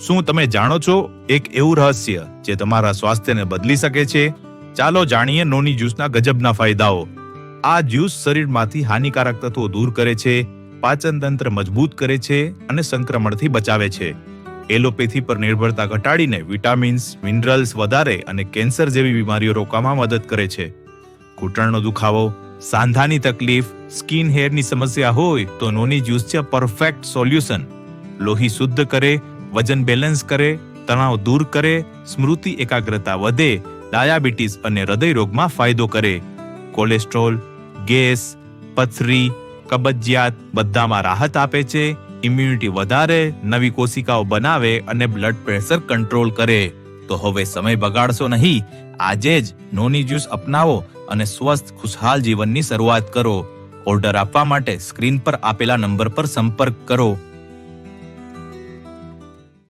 શું તમે જાણો છો એક એવું રહસ્ય જે તમારા સ્વાસ્થ્યને બદલી શકે છે? ચાલો જાણીએ નોની જ્યુસના ગજબના ફાયદાઓ. આ જ્યુસ શરીરમાંથી હાનિકારક તત્વો દૂર કરે છે, પાચન તંત્ર મજબૂત કરે છે અને સંક્રમણથી બચાવે છે. એલોપેથી પર નિર્ભરતા ઘટાડીને વિટામિન્સ, મિનરલ્સ વધારે અને કેન્સર જેવી બીમારીઓ રોકવામાં મદદ કરે છે. ઘૂંટણનો દુખાવો, સાંધાની તકલીફ, સ્કિન હેરની સમસ્યા હોય તો નોની જ્યુસ છે પરફેક્ટ સોલ્યુશન. લોહી શુદ્ધ કરે, વજન બેલેન્સ કરે, તણાવ દૂર કરે, સ્મૃતિ એકાગ્રતા વધે, ડાયાબિટીસ અને હૃદય રોગમાં ફાયદો કરે. કોલેસ્ટ્રોલ, ગેસ, પથરી, કબજિયાત બધામાં રાહત આપે છે. ઇમ્યુનિટી વધારે, નવી કોશિકાઓ બનાવે અને બ્લડ પ્રેશર કંટ્રોલ કરે. તો હવે સમય બગાડશો નહીં, આજે જ નોની જ્યુસ અપનાવો અને સ્વસ્થ ખુશહાલ જીવનની શરૂઆત કરો. ઓર્ડર આપવા માટે સ્ક્રીન પર આપેલા નંબર પર સંપર્ક કરો.